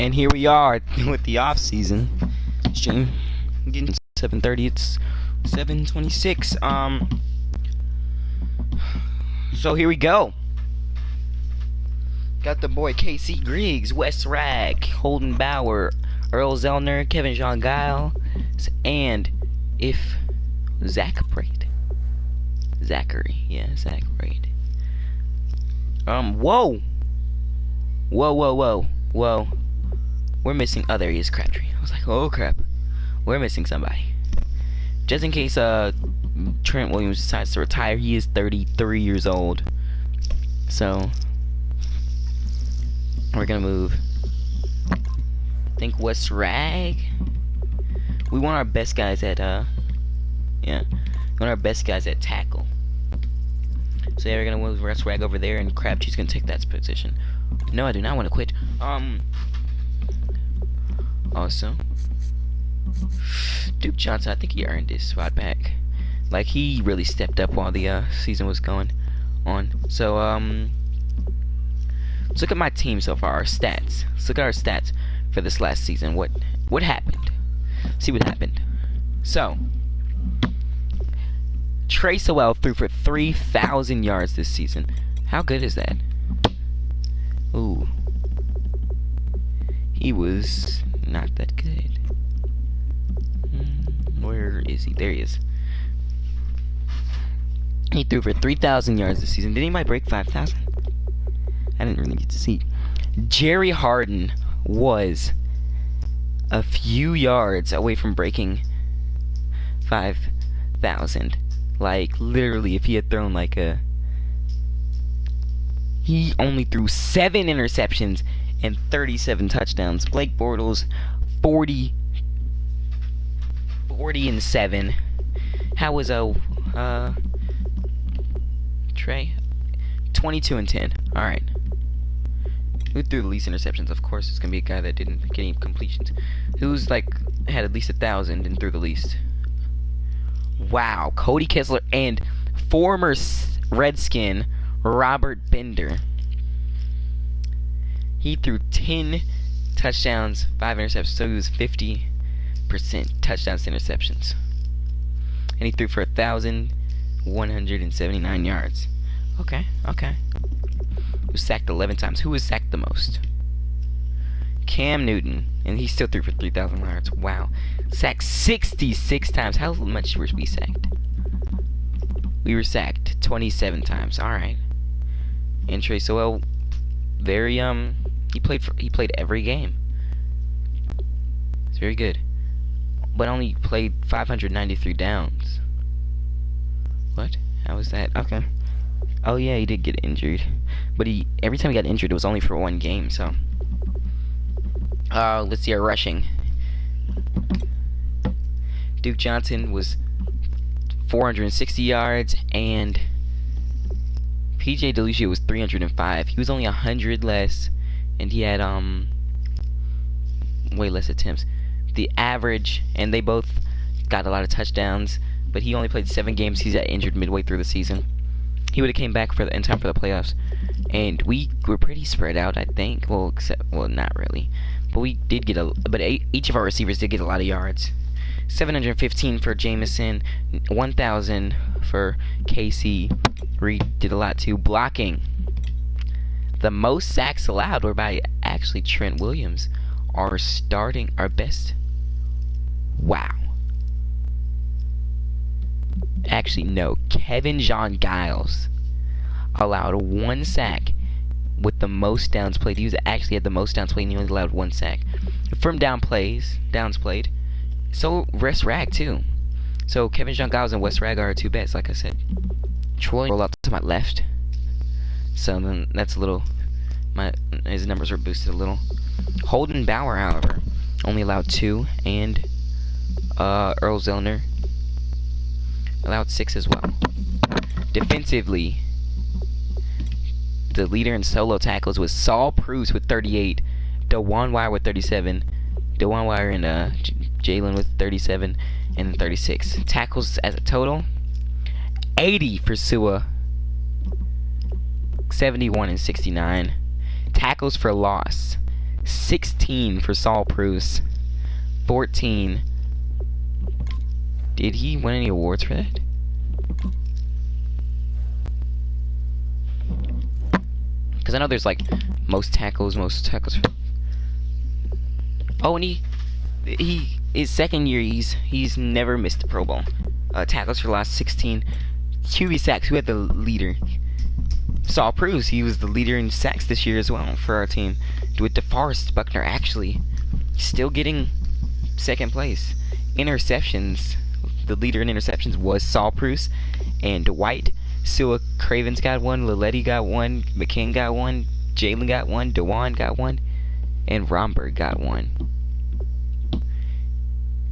And here we are with the off season stream. Getting 7:30. It's 7:26. So here we go. Got the boy KC Griggs, Wes Rag, Holden Bauer, Earl Zellner, Kevin Jean Giles, and if Zach Braid. Zachary, yeah, Zach Braid. Whoa. We're missing. Oh, there he is, Crabtree. I was like, oh crap, we're missing somebody. Just in case Trent Williams decides to retire, he is 33 years old. So we're gonna move. I think West Rag. We want our best guys at we want our best guys at tackle. So yeah, we're gonna move West Rag over there, and Crabtree's gonna take that position. No, I do not want to quit. Also, Duke Johnson, I think he earned his spot back. Like, he really stepped up while the season was going on. So let's look at my team so far. Our stats. Let's look at our stats for this last season. What happened? See what happened. So Trey Sowell threw for 3,000 yards this season. How good is that? Ooh, he was not that good. Where is he? There he is. He threw for 3,000 yards this season. Did anybody break 5,000? I didn't really get to see. Jerry Harden was a few yards away from breaking 5,000. Like, literally, if he had thrown like a... He only threw 7 interceptions and 37 touchdowns. Blake Bortles, 40 and 7. How was Trey? 22 and 10. All right. Who threw the least interceptions? Of course, it's gonna be a guy that didn't get any completions. Who's like had at least 1,000 and threw the least? Wow, Cody Kessler and former Redskin Robert Bender. He threw 10 touchdowns, 5 interceptions, so he was 50% touchdowns to interceptions. And he threw for 1,179 yards. Okay. He was sacked 11 times. Who was sacked the most? Cam Newton, and he still threw for 3,000 yards. Wow. Sacked 66 times. How much were we sacked? We were sacked 27 times. Alright. And Trey Sowell, very he played every game. It's very good. But only played 593 downs. What? How was that? Okay. Oh yeah, he did get injured. But every time he got injured, it was only for one game, so. Let's see our rushing. Duke Johnson was 460 yards, and PJ DeLucia was 305. He was only 100 less, and he had way less attempts. The average, and they both got a lot of touchdowns, but he only played 7 games. He's got injured midway through the season. He would have came back in time for the playoffs, and we were pretty spread out, I think. Well, not really, but we did get each of our receivers did get a lot of yards. 715 for Jameson, 1,000 for KC. Reed did a lot too. Blocking. The most sacks allowed were by actually Trent Williams, our best. Wow. Actually, no. Kevin Jean Giles allowed 1 sack with the most downs played. He actually had the most downs played, and he only allowed 1 sack. From downs played. So Wes Rag too. So Kevin Jean Giles and Wes Rag are our 2 best, like I said. Troy rolled out to my left. So then that's a little. His numbers were boosted a little. Holden Bauer, however, only allowed 2, and Earl Zellner allowed 6 as well. Defensively, the leader in solo tackles was Saul Pruse with 38, DeJuan Wire with 37, DeJuan Wire and Jalen with 37, and 36. Tackles as a total, 80 for Sua, 71 and 69. Tackles for loss, 16 for Saul Bruce. 14. Did he win any awards for that? Because I know there's like most tackles. Oh, and he his second year he's never missed a Pro Bowl. Tackles for the last 16. QB sacks. Who had the leader? Saul Bruce. He was the leader in sacks this year as well for our team. With DeForest Buckner actually still getting second place. Interceptions. The leader in interceptions was Saul Bruce and Dwight. Sua Cravens got one. Laletti got one. McCann got one. Jalen got one. Dewan got one. And Romberg got one.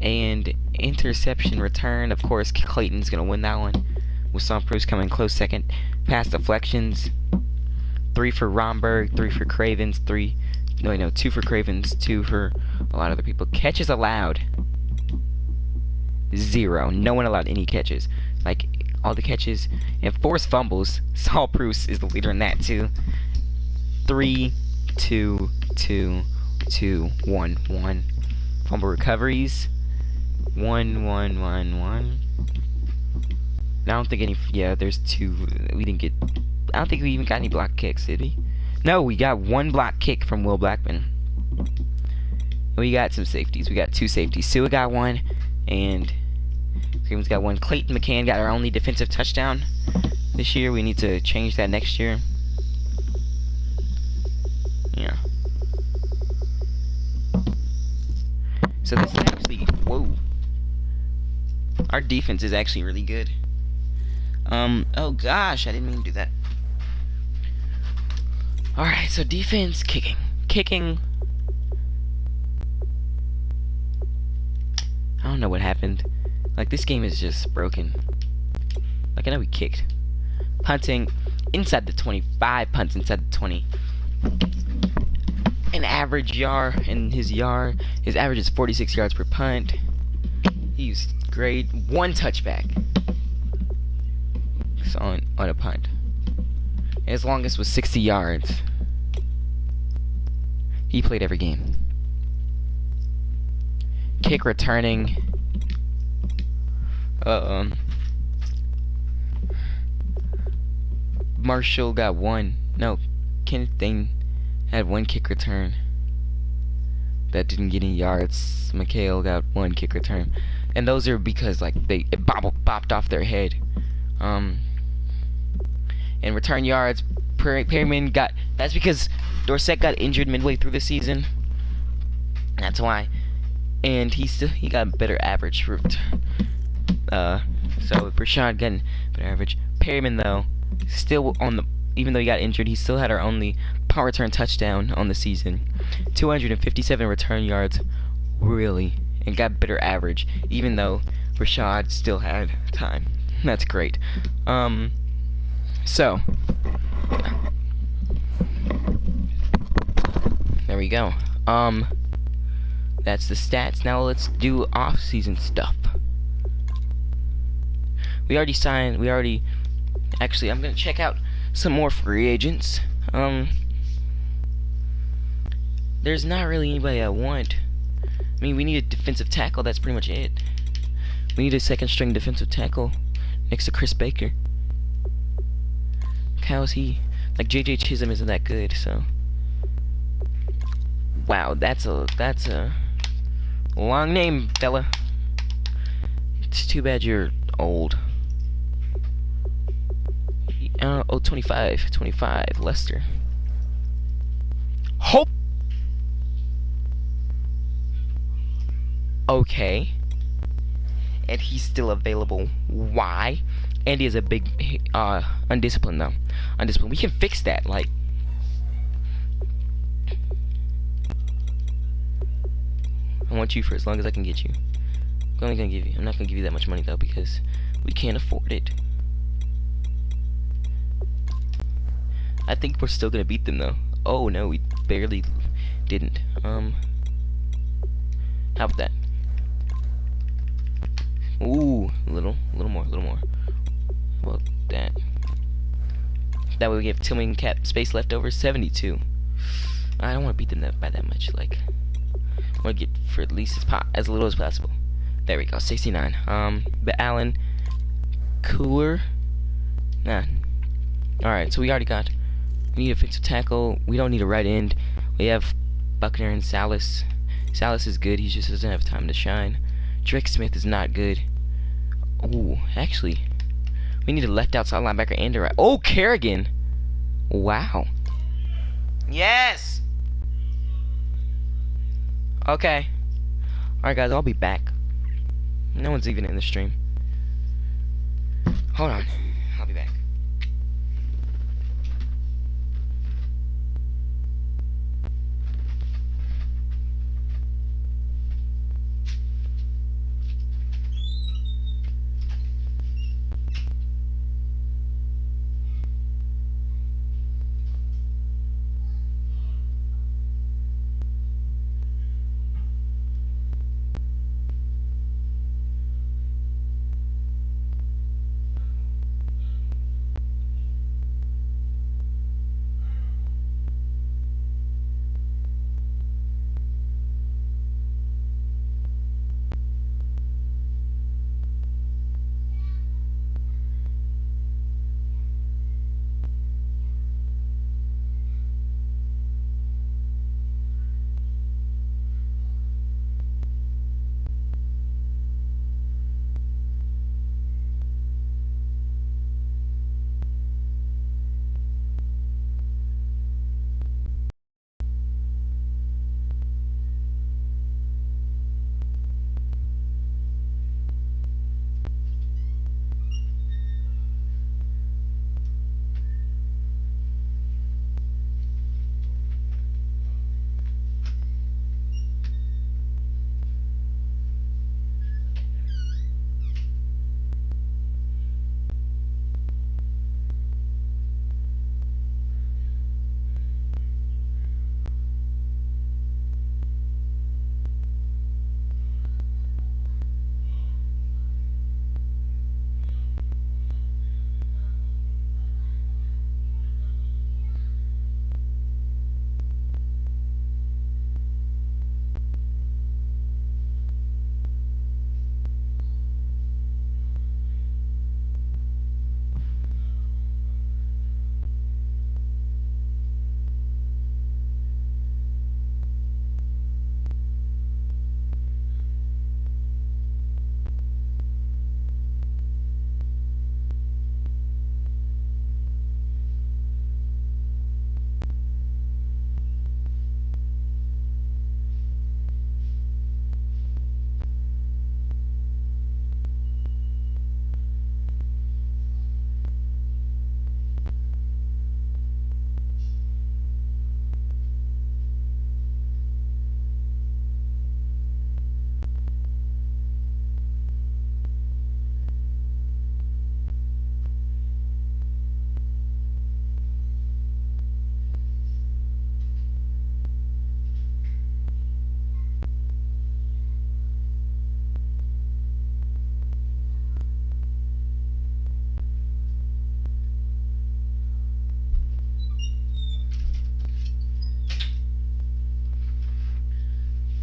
And interception return, of course, Clayton's gonna win that one. With Saul Bruce coming close second. Pass deflections. 3 for Romberg. 3 for Cravens. 2 for Cravens. 2 for a lot of other people. Catches allowed. 0. No one allowed any catches. Like, all the catches. And forced fumbles. Saul Bruce is the leader in that, too. 3, 2, 2, 2, 1, 1. Fumble recoveries. 1, 1, 1, 1. I don't think any... Yeah, there's 2. We didn't get... I don't think we even got any block kicks, did we? No, we got 1 block kick from Will Blackman. We got some safeties. We got 2 safeties. Sua got 1, and Cravens got 1. Clayton McCann got our only defensive touchdown this year. We need to change that next year. Yeah. So this is actually... Whoa. Our defense is actually really good. Oh gosh, I didn't mean to do that. Alright, so defense, kicking. I don't know what happened. Like, this game is just broken. Like, I know we kicked. Punting inside the 25, punts inside the 20. An average yard, his average is 46 yards per punt. He's great. 1 touchback. On a punt. And his longest was 60 yards. He played every game. Kick returning. Marshall got 1. No, Kenneth Dane had 1 kick return. That didn't get any yards. McHale got 1 kick return. And those are because like it bopped off their head. And return yards, Perryman got... That's because Dorsett got injured midway through the season. That's why. And he got a better average. So Rashad got a better average. Perryman, though, still on the... Even though he got injured, he still had our only punt return touchdown on the season. 257 return yards, really. And got better average, even though Rashad still had time. That's great. So, there we go. That's the stats. Now let's do off-season stuff. Actually, I'm gonna check out some more free agents. There's not really anybody I want. I mean, we need a defensive tackle. That's pretty much it. We need a second-string defensive tackle next to Chris Baker. How is he? Like, J.J. Chisholm isn't that good, so... Wow, that's a long name, fella. It's too bad you're old. Oh, 25, Lester. Hope! Okay. And he's still available. Why? Andy is a big, undisciplined though. Undisciplined. We can fix that, like. I want you for as long as I can get you. I'm only gonna give you. I'm not gonna give you that much money though because we can't afford it. I think we're still gonna beat them though. Oh no, we barely didn't. How about that? Ooh, a little more. How about that? That way we get Tillman cap space left over. 72. I don't want to beat them by that much. Like, I want to get for at least as little as possible. There we go, 69. The Allen, Cooler. Nah. All right, so we already got. We need a defensive tackle. We don't need a right end. We have Buckner and Salas. Salas is good. He just doesn't have time to shine. Drake Smith is not good. Ooh, actually, we need a left outside linebacker and a right. Oh, Kerrigan. Wow. Yes. Okay. Alright, guys, I'll be back. No one's even in the stream. Hold on. I'll be back.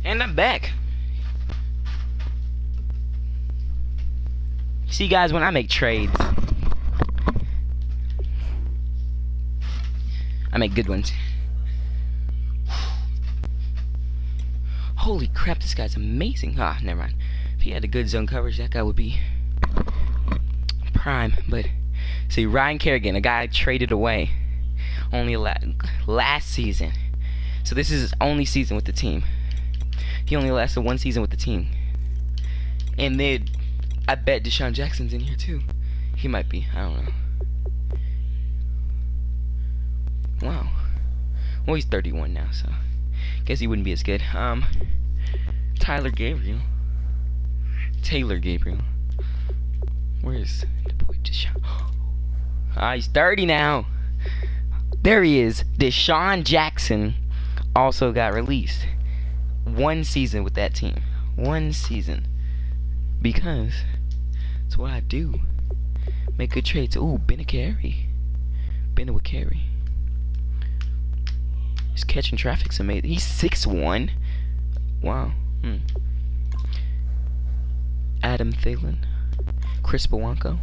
And I'm back. See, guys, when I make trades, I make good ones. Holy crap, this guy's amazing. Ah, never mind. If he had a good zone coverage, that guy would be prime. But, see, Ryan Kerrigan, a guy I traded away only last season. So this is his only season with the team. He only lasted one season with the team. And then, I bet Deshaun Jackson's in here too. He might be, I don't know. Wow. Well, he's 31 now, so guess he wouldn't be as good. Taylor Gabriel. Where's the boy Deshaun? Ah, he's 30 now. There he is. Deshaun Jackson also got released. One season with that team. One season. Because that's what I do. Make good trades. Ooh, Ben with carry. His catching traffic's amazing. He's 6'1". Wow. Adam Thielen, Chris Bowanko,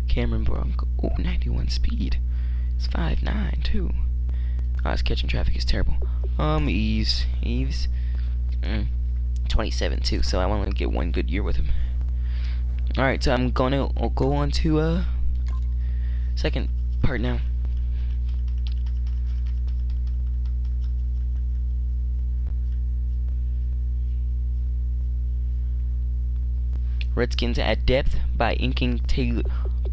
Cameron Bronco. Oh, 91 speed. It's 5'9" too. His catching traffic is terrible. Eves, 27 too. So I want to get one good year with him. All right, so I'm gonna go on to second part now. Redskins add depth by inking Taylor.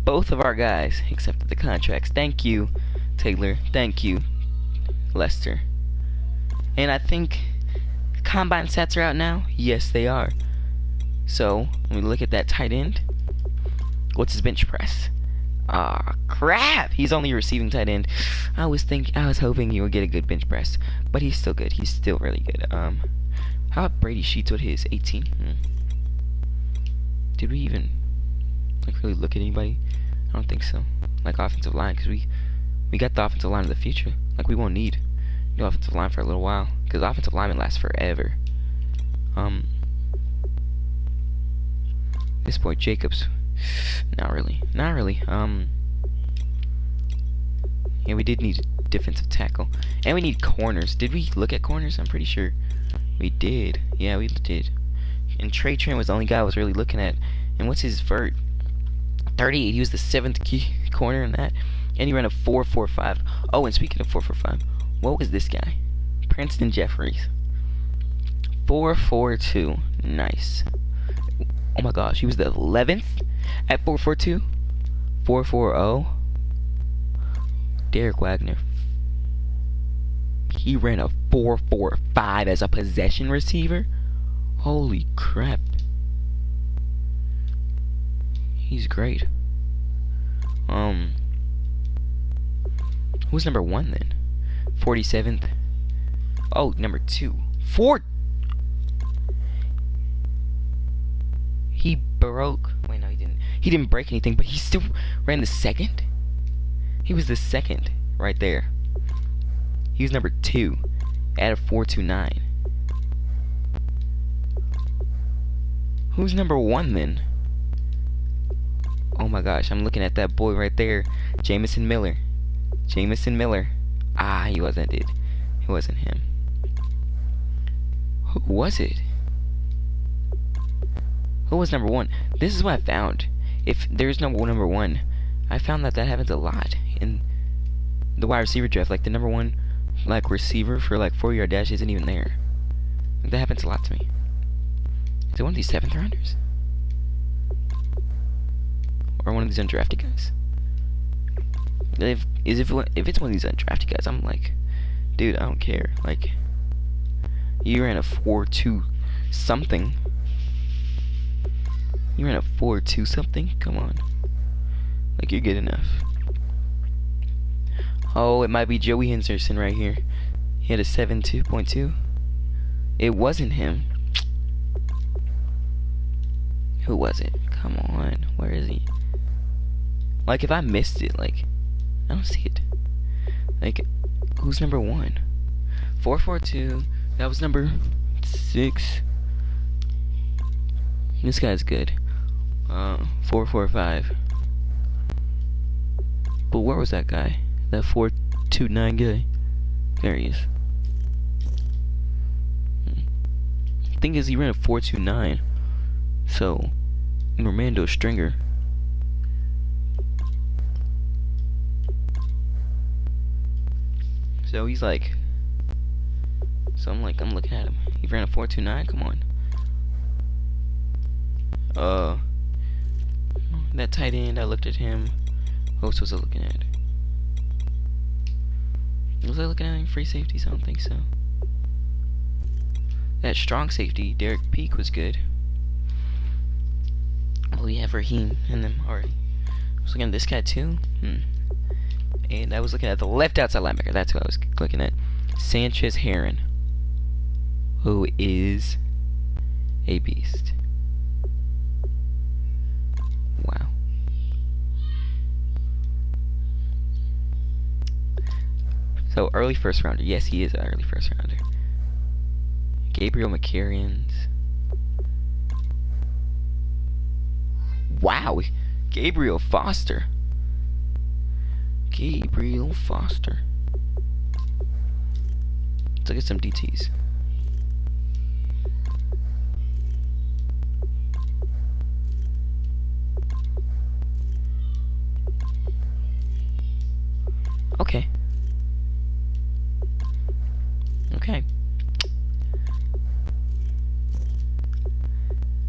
Both of our guys accepted the contracts. Thank you, Taylor. Thank you, Lester. And I think combine stats are out now. Yes, they are. So when we look at that tight end, what's his bench press? Ah, crap! He's only a receiving tight end. I was hoping he would get a good bench press, but he's still good. He's still really good. How about Brady Sheets with his 18? Did we even really look at anybody? I don't think so. Like offensive line, because we got the offensive line of the future. Like we won't need no offensive line for a little while, because offensive linemen last forever. This boy Jacobs, not really. Yeah, we did need a defensive tackle, and we need corners. Did we look at corners? I'm pretty sure we did. Yeah, we did. And Trey Trent was the only guy I was really looking at. And what's his vert? 38. He was the 7th key corner in that, and he ran a 4.45. Oh, and speaking of 4.45, what was this guy? Princeton Jeffries. 4.42. Nice. Oh my gosh, he was the 11th at 4.42. 4.40. Derek Wagner. He ran a 4.45 as a possession receiver. Holy crap. He's great. Who's number 1 then? 47th. Oh, number 2. 4. He broke. Wait, no, he didn't. He didn't break anything, but he still ran the 2nd. He was the 2nd right there. He was number 2 at a 4.29. Who's number 1 then? Oh my gosh, I'm looking at that boy right there. Jamison Miller. Ah, he wasn't it. It wasn't him. Who was it? Who was number 1? This is what I found. If there's no number 1, I found that happens a lot in the wide receiver draft. Like the number 1 receiver for 4-yard dash isn't even there. Like, that happens a lot to me. Is it one of these 7th rounders? Or one of these undrafted guys? If it's one of these undrafted guys, I'm like, dude, I don't care. Like, you ran a 4.2 something. You ran a 4.2 something? Come on. Like, you're good enough. Oh, it might be Joey Henderson right here. He had a 7.2. It wasn't him. Who was it? Come on. Where is he? Like, if I missed it, I don't see it. Like, who's number 1? 4.42. That was number 6. This guy's good. 4.45. But where was that guy? That 4.29 guy? There he is. Thing is, he ran a 4.29. So, Normando Stringer. So he's like. So I'm looking at him. He ran a 4.29. Come on. That tight end. I looked at him. Who else was I looking at? Was I looking at any free safeties? I don't think so. That strong safety, Derek Peak, was good. Oh, we have Raheem in them already. I was looking at this guy too. And I was looking at the left outside linebacker. That's who I was looking at. Sanchez Heron, who is a beast. Wow. So early first rounder. Yes, he is an early first rounder. Gabriel McCarrions. Wow, Gabriel Foster. Gabriel Foster. Let's look at some DTs. Okay. Okay.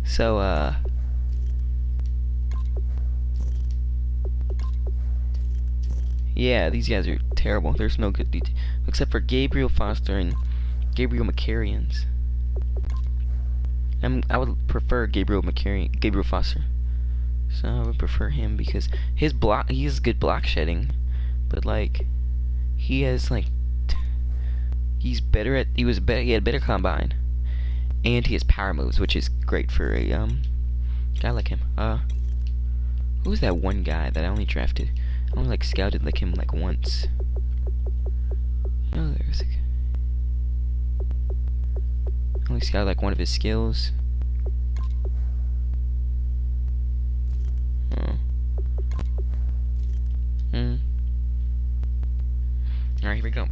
So, yeah, these guys are terrible. There's no good DT. Except for Gabriel Foster and Gabriel McCarrions. I would prefer Gabriel Foster. So I would prefer him because he has good block shedding. But, like, he has, like, he had better combine. And he has power moves, which is great for a, guy like him. Who was that one guy that I only drafted? I only, like, scouted, like, him, like, once. Oh, there's, like, I only scouted, like, one of his skills. Alright, here we go.